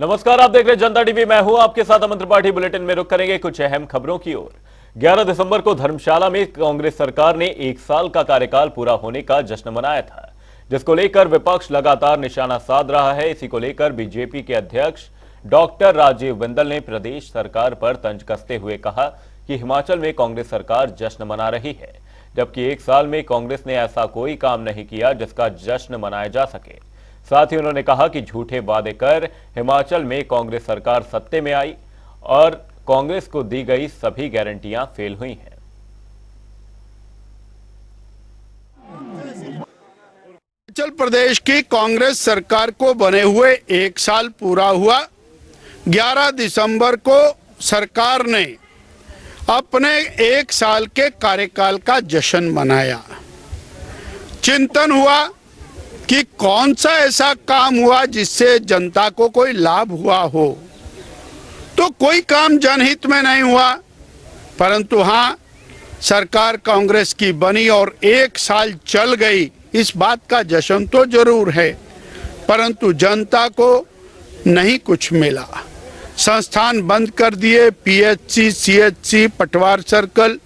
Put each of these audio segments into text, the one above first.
नमस्कार, आप देख रहे हैं जनता टीवी। मैं हूं आपके साथ अमन त्रिपाठी। बुलेटिन में रुक करेंगे कुछ अहम खबरों की ओर। 11 दिसंबर को धर्मशाला में कांग्रेस सरकार ने 1 साल का कार्यकाल पूरा होने का जश्न मनाया था, जिसको लेकर विपक्ष लगातार निशाना साध रहा है। इसी को लेकर बीजेपी के अध्यक्ष डॉक्टर राजीव बिंदल ने प्रदेश सरकार पर तंज कसते हुए कहा कि हिमाचल में कांग्रेस सरकार जश्न मना रही है, जबकि 1 साल में कांग्रेस ने ऐसा कोई काम नहीं किया जिसका जश्न मनाया जा सके। साथ ही उन्होंने कहा कि झूठे वादे कर हिमाचल में कांग्रेस सरकार सत्ते में आई और कांग्रेस को दी गई सभी गारंटियां फेल हुई हैं। हिमाचल प्रदेश की कांग्रेस सरकार को बने हुए 1 साल पूरा हुआ। 11 दिसंबर को सरकार ने अपने 1 साल के कार्यकाल का जश्न मनाया। चिंतन हुआ कि कौन सा ऐसा काम हुआ जिससे जनता को कोई लाभ हुआ हो। तो कोई काम जनहित में नहीं हुआ, परंतु हाँ, सरकार कांग्रेस की बनी और 1 साल चल गई, इस बात का जश्न तो जरूर है, परंतु जनता को नहीं कुछ मिला। संस्थान बंद कर दिए, पीएचसी, सीएचसी, पटवार सर्कल,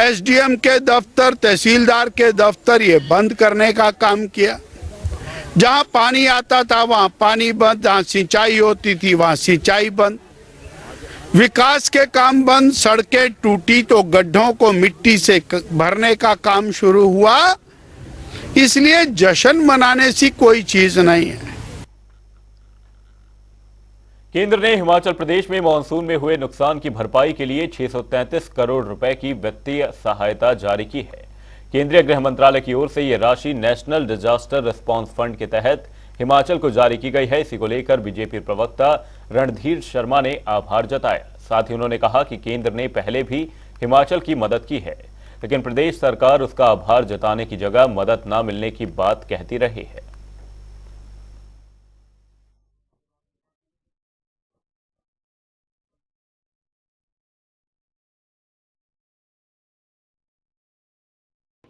एसडीएम के दफ्तर, तहसीलदार के दफ्तर, ये बंद करने का काम किया। जहां पानी आता था वहां पानी बंद, जहां सिंचाई होती थी वहां सिंचाई बंद, विकास के काम बंद। सड़कें टूटी तो गड्ढों को मिट्टी से भरने का काम शुरू हुआ। इसलिए जश्न मनाने सी कोई चीज नहीं है। केंद्र ने हिमाचल प्रदेश में मानसून में हुए नुकसान की भरपाई के लिए 633 करोड़ रुपए की वित्तीय सहायता जारी की है। केंद्रीय गृह मंत्रालय की ओर से यह राशि नेशनल डिजास्टर रिस्पांस फंड के तहत हिमाचल को जारी की गई है। इसी को लेकर बीजेपी प्रवक्ता रणधीर शर्मा ने आभार जताया। साथ ही उन्होंने कहा कि केंद्र ने पहले भी हिमाचल की मदद की है, लेकिन प्रदेश सरकार उसका आभार जताने की जगह मदद न मिलने की बात कहती रही है।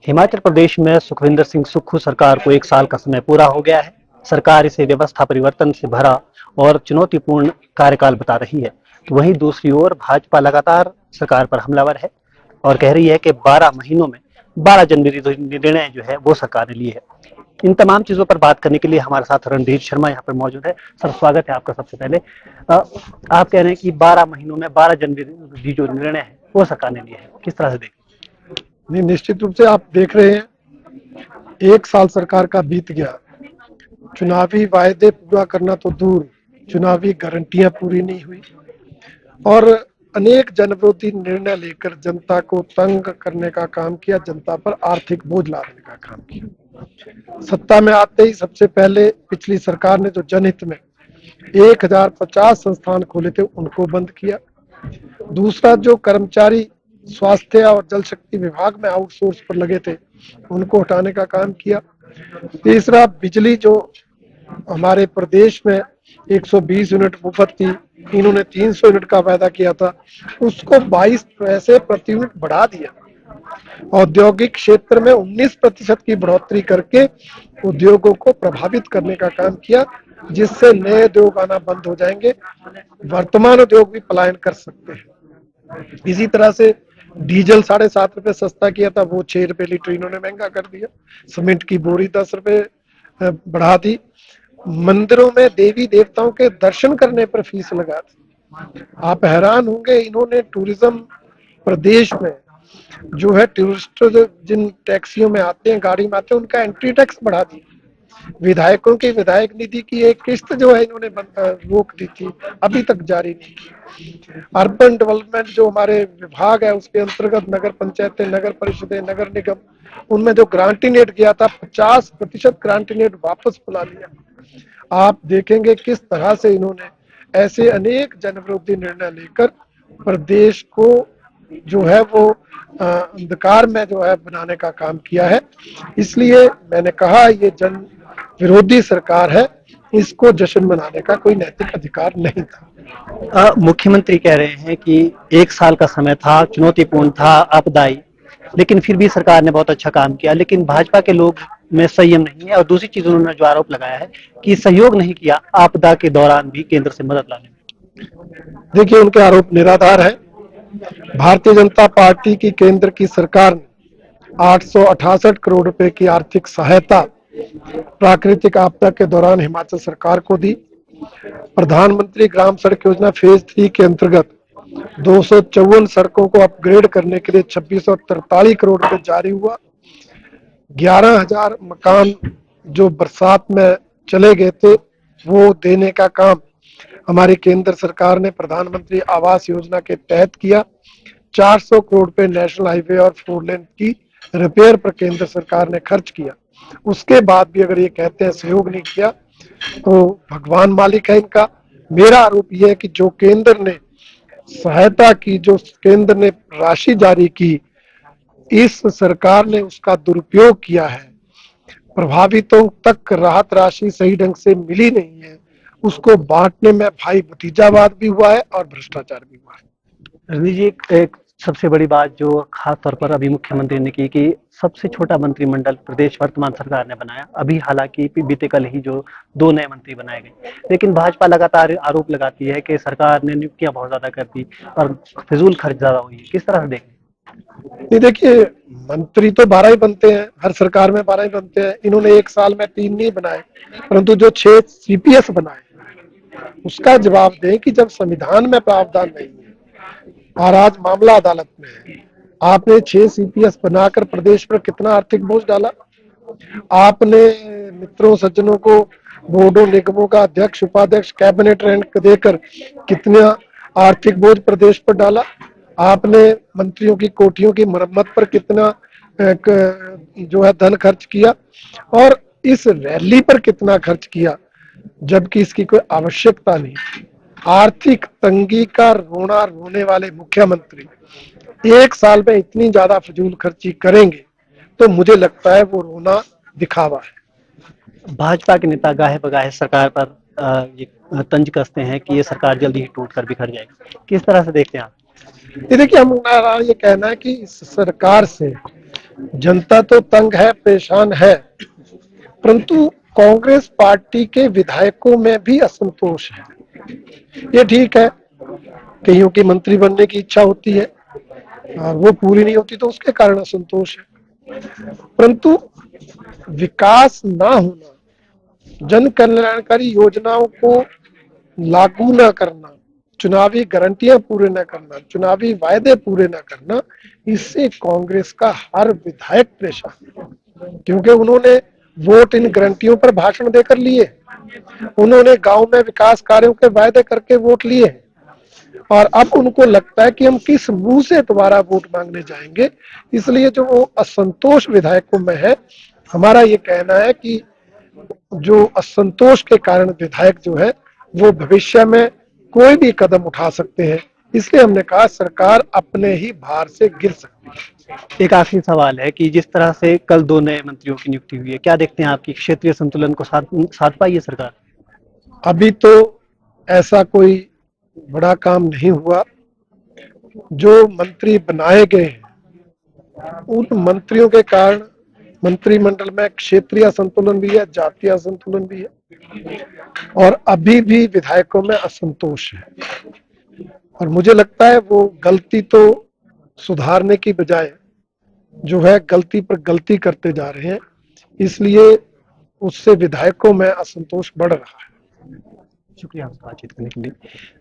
हिमाचल प्रदेश में सुखविंदर सिंह सुक्खू सरकार को 1 साल का समय पूरा हो गया है। सरकार इसे व्यवस्था परिवर्तन से भरा और चुनौतीपूर्ण कार्यकाल बता रही है। तो वहीं दूसरी ओर भाजपा लगातार सरकार पर हमलावर है और कह रही है कि 12 महीनों में 12 जनवरी निर्णय जो है वो सरकार ने लिए है। इन तमाम चीजों पर बात करने के लिए हमारे साथ रणधीर शर्मा यहाँ पर मौजूद है। सर, स्वागत है आपका। सबसे पहले आप कह रहे हैं कि 12 महीनों में 12 जनवरी जो निर्णय है वो सरकार ने लिए है, किस तरह से देखें? नहीं, निश्चित रूप से आप देख रहे हैं 1 साल सरकार का बीत गया। चुनावी वायदे पूरा करना तो दूर, चुनावी गारंटियां पूरी नहीं हुई और अनेक जनविरोधी निर्णय लेकर जनता को तंग करने का काम किया, जनता पर आर्थिक बोझ लादने का काम किया। सत्ता में आते ही सबसे पहले पिछली सरकार ने जो जनहित में 1050 संस्थान खोले थे उनको बंद किया। दूसरा, जो कर्मचारी स्वास्थ्य और जल शक्ति विभाग में आउटसोर्स पर लगे थे उनको हटाने का काम किया। तीसरा, बिजली जो हमारे प्रदेश में 120 यूनिट मुफ्त थी, इन्होंने 300 यूनिट का वायदा किया था, उसको 22 पैसे प्रति यूनिट बढ़ा दिया। औद्योगिक क्षेत्र में 19% की बढ़ोतरी करके उद्योगों को प्रभावित करने का काम किया, जिससे नए उद्योग आना बंद हो जाएंगे, वर्तमान उद्योग भी पलायन कर सकते हैं। इसी तरह से डीजल 7.5 रुपए सस्ता किया था, वो 6 रुपए लीटर इन्होंने महंगा कर दिया। सीमेंट की बोरी 10 रुपए बढ़ा दी। मंदिरों में देवी देवताओं के दर्शन करने पर फीस लगा दी। आप हैरान होंगे, इन्होंने टूरिज्म प्रदेश में जो है टूरिस्ट जिन टैक्सियों में आते हैं, गाड़ी में आते हैं, उनका एंट्री टैक्स बढ़ा दिया। विधायकों की विधायक निधि की एक किस्त जो है इन्होंने रोक दी थी, अभी तक जारी नहीं की। अर्बन डेवलपमेंट जो हमारे विभाग है उसके अंतर्गत नगर पंचायतें, नगर परिषदें, नगर निगम, उनमें जो ग्रांटीनेट गया था 50% ग्रांटीनेट वापस बुला लिया। आप देखेंगे किस तरह से इन्होंने ऐसे अनेक जनविरोधी निर्णय लेकर प्रदेश को जो है वो अंधकार में जो है बनाने का काम किया है। इसलिए मैंने कहा ये जन विरोधी सरकार है, इसको जश्न मनाने का कोई नैतिक अधिकार नहीं था। मुख्यमंत्री कह रहे हैं कि 1 साल का समय था, चुनौतीपूर्ण था, आपदाई, लेकिन फिर भी सरकार ने बहुत अच्छा काम किया। लेकिन भाजपा के लोग में संयम नहीं है, और दूसरी चीज उन्होंने जो आरोप लगाया है कि सहयोग नहीं किया आपदा के दौरान भी केंद्र से मदद लाने में। देखिए, उनके आरोप निराधार है। भारतीय जनता पार्टी की केंद्र की सरकार ने 868 करोड़ रुपए की आर्थिक सहायता प्राकृतिक आपदा के दौरान हिमाचल सरकार को दी। प्रधानमंत्री ग्राम सड़क योजना फेज 3 के अंतर्गत 254 सड़कों को अपग्रेड करने के लिए 2643 करोड़ रुपए जारी हुआ। 11,000 मकान जो बरसात में चले गए थे वो देने का काम हमारी केंद्र सरकार ने प्रधानमंत्री आवास योजना के तहत किया। 400 करोड़ रुपए नेशनल हाईवे और 4 लेन की रिपेयर पर केंद्र सरकार ने खर्च किया। उसके बाद भी अगर ये कहते हैं सहयोग नहीं किया तो भगवान मालिक है इनका। मेरा आरोप यह है कि जो केंद्र ने सहायता की, जो केंद्र ने राशि जारी की, इस सरकार ने उसका दुरुपयोग किया है। प्रभावितों तक राहत राशि सही ढंग से मिली नहीं है। उसको बांटने में भाई भतीजावाद भी हुआ है और भ्रष्टाचार भी हुआ है। रजनी जी, एक सबसे बड़ी बात जो खास तौर पर अभी मुख्यमंत्री ने की कि सबसे छोटा मंत्रिमंडल प्रदेश वर्तमान सरकार ने बनाया। अभी हालांकि बीते कल ही जो 2 नए मंत्री बनाए गए, लेकिन भाजपा लगातार आरोप लगाती है कि सरकार ने नियुक्तियां बहुत ज्यादा कर दी और फिजूल खर्च ज्यादा हुई है। किस तरह से देखें? ये देखिए, मंत्री तो 12 ही बनते हैं, हर सरकार में 12 ही बनते हैं। इन्होंने एक साल में 3 नहीं बनाए, परंतु जो 6 सीपीएस बनाए उसका जवाब दें कि जब संविधान में प्रावधान नहीं है और आज मामला अदालत में है, आपने 6 सीपीएस बनाकर प्रदेश पर कितना आर्थिक बोझ डाला। आपने मित्रों सज्जनों को बोर्डों निगमों का अध्यक्ष उपाध्यक्ष कैबिनेट रैंक देकर कितना आर्थिक बोझ प्रदेश पर डाला। आपने मंत्रियों की कोठियों की मरम्मत पर कितना जो है धन खर्च किया और इस रैली पर कितना खर्च किया, जबकि इसकी कोई आवश्यकता नहीं। आर्थिक तंगी का रोना रोने वाले मुख्यमंत्री एक साल में इतनी ज्यादा फजूल खर्ची करेंगे तो मुझे लगता है वो रोना दिखावा है। भाजपा के नेता गाहे बगाहे सरकार पर ये तंज कसते हैं कि ये सरकार जल्दी ही टूट कर बिखर जाएगी। किस तरह से देखते हैं आप? ये देखिए, हमारा ये कहना है कि इस सरकार से जनता तो तंग है, परेशान है, परंतु कांग्रेस पार्टी के विधायकों में भी असंतोष है। ये ठीक है, कईयों की मंत्री बनने की इच्छा होती है और वो पूरी नहीं होती तो उसके कारण असंतोष है, परंतु विकास ना होना, जन कल्याणकारी योजनाओं को लागू न करना, चुनावी गारंटियां पूरे न करना, चुनावी वायदे पूरे न करना, इससे कांग्रेस का हर विधायक परेशान है। क्योंकि उन्होंने वोट इन गारंटियों पर भाषण देकर लिए, उन्होंने गांव में विकास कार्यों के वायदे करके वोट लिए और अब उनको लगता है कि हम किस मुंह से दोबारा वोट मांगने जाएंगे। इसलिए जो वो असंतोष विधायकों में है, हमारा ये कहना है कि जो असंतोष के कारण विधायक जो है वो भविष्य में कोई भी कदम उठा सकते हैं। इसलिए हमने कहा सरकार अपने ही भार से गिर सकती है। एक आखिरी सवाल है कि जिस तरह से कल 2 नए मंत्रियों की नियुक्ति हुई है, क्या देखते हैं आपकी क्षेत्रीय संतुलन को साध पाई है सरकार? अभी तो ऐसा कोई बड़ा काम नहीं हुआ। जो मंत्री बनाए गए हैं उन मंत्रियों के कारण मंत्रिमंडल में क्षेत्रीय संतुलन भी है, जातीय संतुलन भी है और अभी भी विधायकों में असंतोष है। और मुझे लगता है वो गलती तो सुधारने की बजाय जो है गलती पर गलती करते जा रहे हैं, इसलिए उससे विधायकों में असंतोष बढ़ रहा है। शुक्रिया आपसे बातचीत करने के लिए।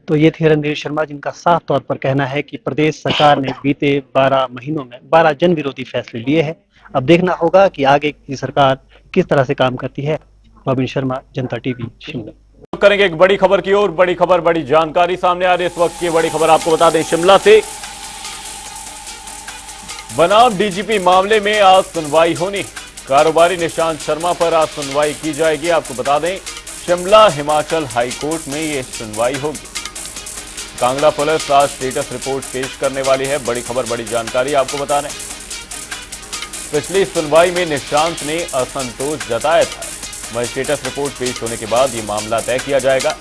तो ये थे रणधीर शर्मा, जिनका साफ तौर पर कहना है कि प्रदेश सरकार ने बीते 12 महीनों में 12 जन विरोधी फैसले लिए हैं। अब देखना होगा कि आगे की सरकार किस तरह से काम करती है। रॉबिन शर्मा, जनता टीवी, शिमला। करेंगे एक बड़ी खबर की ओर। बड़ी खबर, बड़ी जानकारी सामने आ रही है इस वक्त की बड़ी खबर आपको बता दें शिमला से। बनाम डीजीपी मामले में आज सुनवाई होनी। कारोबारी निशांत शर्मा पर आज सुनवाई की जाएगी। आपको बता दें शिमला हिमाचल हाई कोर्ट में ये सुनवाई होगी। कांगड़ा पुलिस आज स्टेटस रिपोर्ट पेश करने वाली है। बड़ी खबर, बड़ी जानकारी आपको बता दें। पिछली सुनवाई में निशांत ने असंतोष जताया था। वहीं स्टेटस रिपोर्ट पेश होने के बाद ये मामला तय किया जाएगा।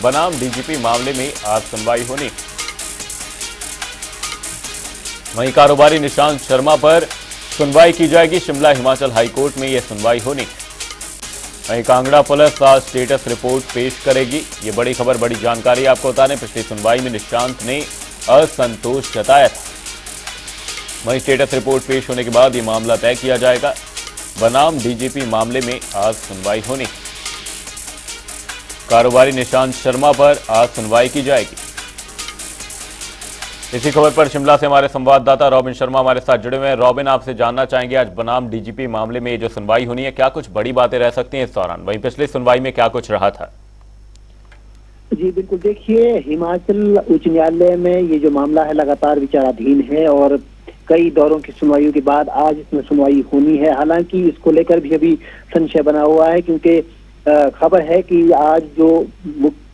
बनाम डीजीपी मामले में आज सुनवाई होनी। वहीं कारोबारी निशांत शर्मा पर सुनवाई की जाएगी। शिमला हिमाचल हाईकोर्ट में यह सुनवाई होनी है। वहीं कांगड़ा पुलिस आज स्टेटस रिपोर्ट पेश करेगी। ये बड़ी खबर, बड़ी जानकारी आपको बता दें। पिछली सुनवाई में निशांत ने असंतोष जताया था। वहीं स्टेटस रिपोर्ट पेश होने के बाद ये मामला तय किया जाएगा। बनाम डीजीपी मामले में आज सुनवाई होनी है। कारोबारी निशांत शर्मा पर आज सुनवाई की जाएगी। इसी खबर पर शिमला से हमारे संवाददाता रॉबिन शर्मा हमारे साथ जुड़े हुए हैं। रॉबिन, आपसे जानना चाहेंगे, आज बनाम डीजीपी मामले में ये जो सुनवाई होनी है, क्या कुछ बड़ी बातें रह सकती हैं इस दौरान? वहीं पिछली सुनवाई में क्या कुछ रहा था? जी बिल्कुल, देखिए हिमाचल उच्च न्यायालय में ये जो मामला है लगातार विचाराधीन है और कई दौरों की सुनवाइयों के बाद आज इसमें सुनवाई होनी है। हालांकि इसको लेकर भी अभी संशय बना हुआ है, क्योंकि खबर है कि आज जो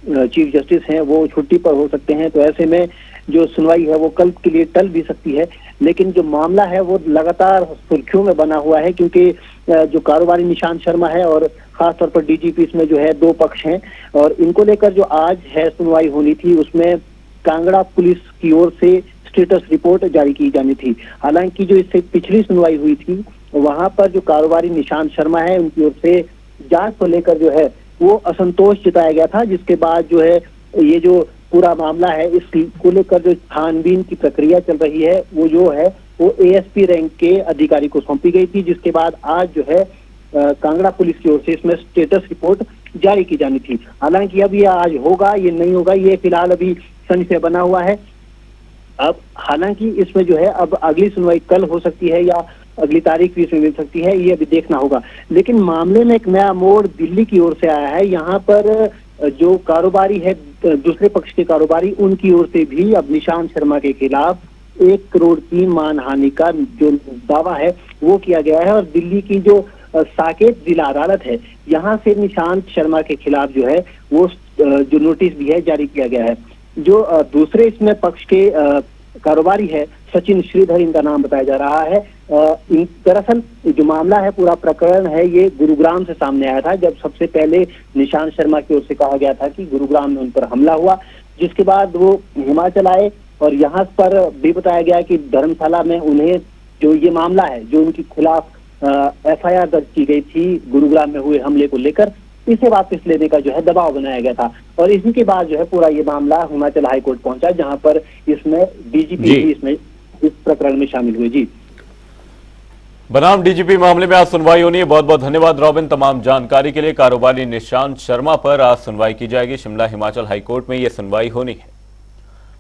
चीफ जस्टिस हैं वो छुट्टी पर हो सकते हैं, तो ऐसे में जो सुनवाई है वो कल के लिए टल भी सकती है। लेकिन जो मामला है वो लगातार सुर्खियों में बना हुआ है, क्योंकि जो कारोबारी निशांत शर्मा है और खासतौर पर डीजीपी, इसमें जो है दो पक्ष हैं और इनको लेकर जो आज है सुनवाई होनी थी, उसमें कांगड़ा पुलिस की ओर से स्टेटस रिपोर्ट जारी की जानी थी। हालांकि जो इससे पिछली सुनवाई हुई थी वहां पर जो कारोबारी निशांत शर्मा है उनकी ओर से जांच को लेकर जो है वो असंतोष जताया गया था, जिसके बाद जो है ये जो पूरा मामला है इसको लेकर जो छानबीन की प्रक्रिया चल रही है वो जो है वो एएसपी रैंक के अधिकारी को सौंपी गई थी, जिसके बाद आज जो है कांगड़ा पुलिस की ओर से इसमें स्टेटस रिपोर्ट जारी की जानी थी। हालांकि अब ये आज होगा ये नहीं होगा ये फिलहाल अभी संशय बना हुआ है। अब हालांकि इसमें जो है अब अगली सुनवाई कल हो सकती है या अगली तारीख भी इसमें मिल सकती है, ये अभी देखना होगा। लेकिन मामले में एक नया मोड़ दिल्ली की ओर से आया है। यहाँ पर जो कारोबारी है, दूसरे पक्ष के कारोबारी, उनकी ओर से भी अब निशांत शर्मा के खिलाफ 1 करोड़ की मानहानि का जो दावा है वो किया गया है और दिल्ली की जो साकेत जिला अदालत है यहाँ से निशांत शर्मा के खिलाफ जो है वो जो नोटिस भी है जारी किया गया है। जो दूसरे इसमें पक्ष के कारोबारी है सचिन श्रीधर, इनका नाम बताया जा रहा है। दरअसल जो मामला है, पूरा प्रकरण है, ये गुरुग्राम से सामने आया था, जब सबसे पहले निशांत शर्मा की ओर से कहा गया था कि गुरुग्राम में उन पर हमला हुआ, जिसके बाद वो हिमाचल आए और यहाँ पर भी बताया गया कि धर्मशाला में उन्हें जो ये मामला है, जो उनके खिलाफ एफआईआर दर्ज की गई थी गुरुग्राम में हुए हमले को लेकर, इसे वापस लेने का जो है दबाव बनाया गया था और इसी के बाद जो है पूरा ये मामला हिमाचल हाईकोर्ट पहुंचा, जहां पर इसमें डीजीपी भी इसमें इस प्रकरण में शामिल हुए। जी, बनाम डीजीपी मामले में आज सुनवाई होनी है। बहुत बहुत धन्यवाद रॉबिन तमाम जानकारी के लिए। कारोबारी निशांत शर्मा पर आज सुनवाई की जाएगी। शिमला हिमाचल हाईकोर्ट में यह सुनवाई होनी है।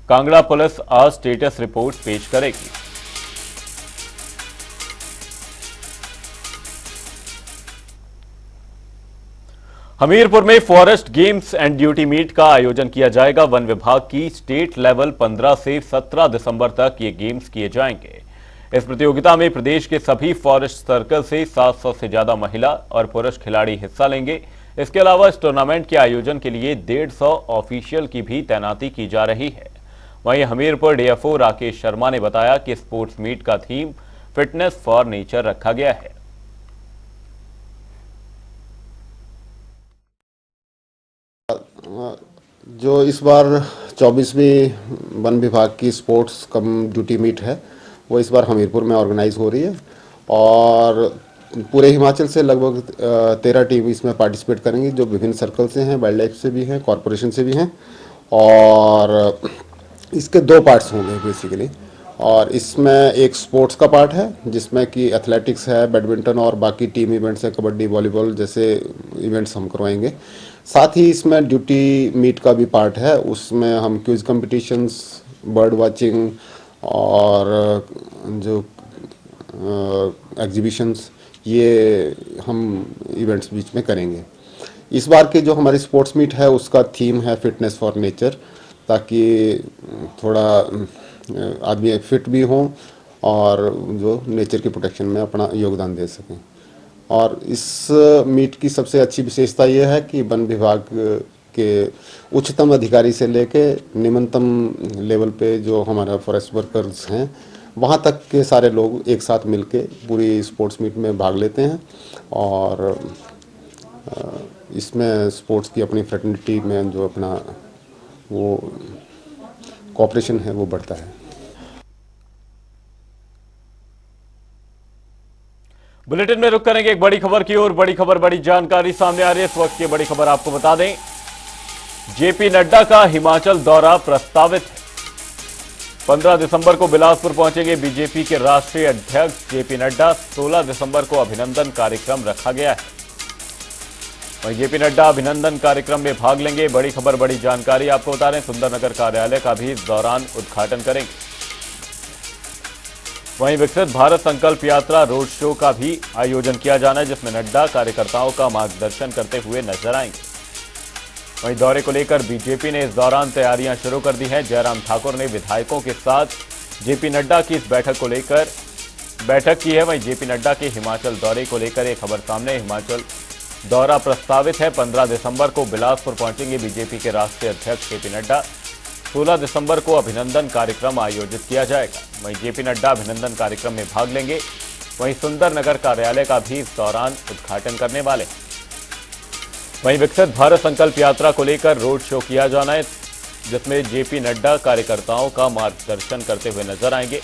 कांगड़ा पुलिस आज स्टेटस रिपोर्ट पेश करेगी। हमीरपुर में forest games and duty meet का आयोजन किया जाएगा। वन विभाग की स्टेट लेवल 15 से 17 दिसंबर तक ये गेम्स किए जाएंगे। इस प्रतियोगिता में प्रदेश के सभी फॉरेस्ट सर्कल से 700 से ज्यादा महिला और पुरुष खिलाड़ी हिस्सा लेंगे। इसके अलावा इस टूर्नामेंट के आयोजन के लिए 150 ऑफिशियल की भी तैनाती की जा रही है। वहीं हमीरपुर डीएफओ राकेश शर्मा ने बताया कि स्पोर्ट्स मीट का थीम फिटनेस फॉर नेचर रखा गया है। जो इस बार 24वीं वन विभाग की स्पोर्ट्स कम ड्यूटी मीट है वो इस बार हमीरपुर में ऑर्गेनाइज हो रही है और पूरे हिमाचल से लगभग 13 टीम इसमें पार्टिसिपेट करेंगी, जो विभिन्न सर्कल से हैं, वाइल्ड लाइफ से भी हैं, कॉरपोरेशन से भी हैं। और इसके 2 पार्ट्स होंगे बेसिकली। और इसमें एक स्पोर्ट्स का पार्ट है जिसमें कि एथलेटिक्स है, बैडमिंटन और बाकी टीम इवेंट्स है, कबड्डी, वॉलीबॉल जैसे इवेंट्स हम करवाएंगे। साथ ही इसमें ड्यूटी मीट का भी पार्ट है, उसमें हम क्विज कंपटीशंस, बर्ड वाचिंग और जो एग्जीबिशंस, ये हम इवेंट्स बीच में करेंगे। इस बार के जो हमारी स्पोर्ट्स मीट है उसका थीम है फिटनेस फॉर नेचर, ताकि थोड़ा आदमी फिट भी हों और जो नेचर की प्रोटेक्शन में अपना योगदान दे सकें। और इस मीट की सबसे अच्छी विशेषता ये है कि वन विभाग के उच्चतम अधिकारी से लेके निम्नतम लेवल पे जो हमारा फॉरेस्ट वर्कर्स हैं वहाँ तक के सारे लोग एक साथ मिलके पूरी स्पोर्ट्स मीट में भाग लेते हैं और इसमें स्पोर्ट्स की अपनी फ्रेटर्निटी में जो अपना वो कोऑपरेशन है वो बढ़ता है। बुलेटिन में रुक करेंगे एक बड़ी खबर की ओर। बड़ी खबर, बड़ी जानकारी सामने आ रही है इस वक्त की बड़ी खबर आपको बता दें, जेपी नड्डा का हिमाचल दौरा प्रस्तावित है। 15 दिसंबर को बिलासपुर पहुंचेंगे बीजेपी के राष्ट्रीय अध्यक्ष जेपी नड्डा। 16 दिसंबर को अभिनंदन कार्यक्रम रखा गया है। वहीं जेपी नड्डा अभिनंदन कार्यक्रम में भाग लेंगे। बड़ी खबर, बड़ी जानकारी आपको बता रहे हैं, सुंदरनगर कार्यालय का भी इस दौरान उद्घाटन करेंगे। वहीं विकसित भारत संकल्प यात्रा रोड शो का भी आयोजन किया जाना है, जिसमें नड्डा कार्यकर्ताओं का मार्गदर्शन करते हुए नजर आएंगे। वहीं दौरे को लेकर बीजेपी ने इस दौरान तैयारियां शुरू कर दी हैं। जयराम ठाकुर ने विधायकों के साथ जेपी नड्डा की इस बैठक को लेकर बैठक की है। वहीं जेपी नड्डा के हिमाचल दौरे को लेकर एक खबर सामने, हिमाचल दौरा प्रस्तावित है। 15 दिसंबर को बिलासपुर पहुंचेंगे बीजेपी के राष्ट्रीय अध्यक्ष जेपी नड्डा। 16 दिसंबर को अभिनंदन कार्यक्रम आयोजित किया जाएगा। वहीं जेपी नड्डा अभिनंदन कार्यक्रम में भाग लेंगे। वहीं सुंदरनगर कार्यालय का भी इस दौरान उद्घाटन करने वाले। वहीं विकसित भारत संकल्प यात्रा को लेकर रोड शो किया जाना है, जिसमें जेपी नड्डा कार्यकर्ताओं का मार्गदर्शन करते हुए नजर आएंगे।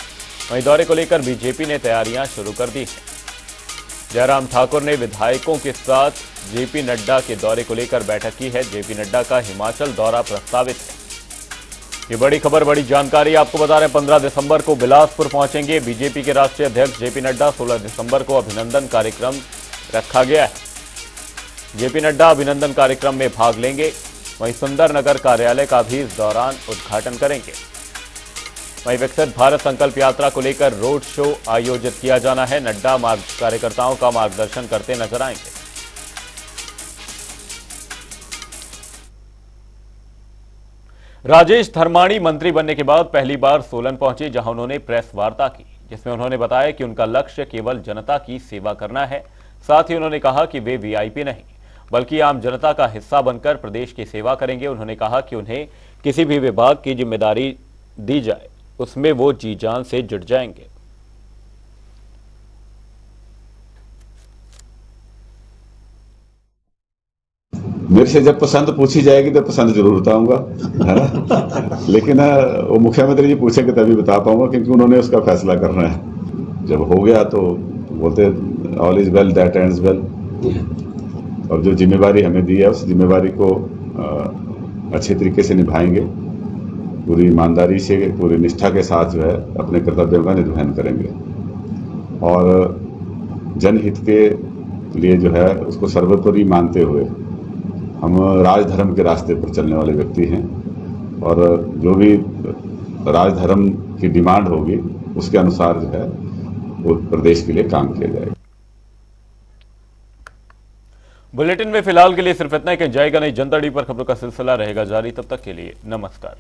वहीं दौरे को लेकर बीजेपी ने तैयारियां शुरू कर दी हैं। जयराम ठाकुर ने विधायकों के साथ जेपी नड्डा के दौरे को लेकर बैठक की है। जेपी नड्डा का हिमाचल दौरा प्रस्तावित है। ये बड़ी खबर, बड़ी जानकारी आपको बता रहे हैं। 15 दिसंबर को बिलासपुर पहुंचेंगे बीजेपी के राष्ट्रीय अध्यक्ष जेपी नड्डा। 16 दिसंबर को अभिनंदन कार्यक्रम रखा गया है। जेपी नड्डा अभिनंदन कार्यक्रम में भाग लेंगे। वहीं सुंदरनगर कार्यालय का भी इस दौरान उद्घाटन करेंगे। वहीं विकसित भारत संकल्प यात्रा को लेकर रोड शो आयोजित किया जाना है। नड्डा कार्यकर्ताओं का मार्गदर्शन करते नजर आएंगे। राजेश धर्माणी मंत्री बनने के बाद पहली बार सोलन पहुंचे, जहां उन्होंने प्रेस वार्ता की, जिसमें उन्होंने बताया कि उनका लक्ष्य केवल जनता की सेवा करना है। साथ ही उन्होंने कहा कि वे वीआईपी नहीं बल्कि आम जनता का हिस्सा बनकर प्रदेश की सेवा करेंगे। उन्होंने कहा कि उन्हें किसी भी विभाग की जिम्मेदारी दी जाए उसमें वो जी जान से जुट जाएंगे। मेरे से जब पसंद पूछी जाएगी तो पसंद जरूर बताऊंगा, है ना। लेकिन वो मुख्यमंत्री जी पूछेंगे तभी बता पाऊंगा, क्योंकि उन्होंने उसका फैसला करना है। जब हो गया तो बोलते all is well that ends well. और जो जिम्मेवारी हमें दी है उस जिम्मेवारी को अच्छे तरीके से निभाएंगे, पूरी ईमानदारी से, पूरी निष्ठा के साथ जो है अपने कर्तव्यों का निर्वहन करेंगे। और जनहित के लिए जो है उसको सर्वोपरि मानते हुए हम राजधर्म के रास्ते पर चलने वाले व्यक्ति हैं। और जो भी राजधर्म की डिमांड होगी उसके अनुसार जो है वो प्रदेश के लिए काम किया जाएगा। बुलेटिन में फिलहाल के लिए सिर्फ इतना ही। कहीं जाएगा नहीं, जनता टीवी पर खबरों का सिलसिला रहेगा जारी। तब तक के लिए नमस्कार।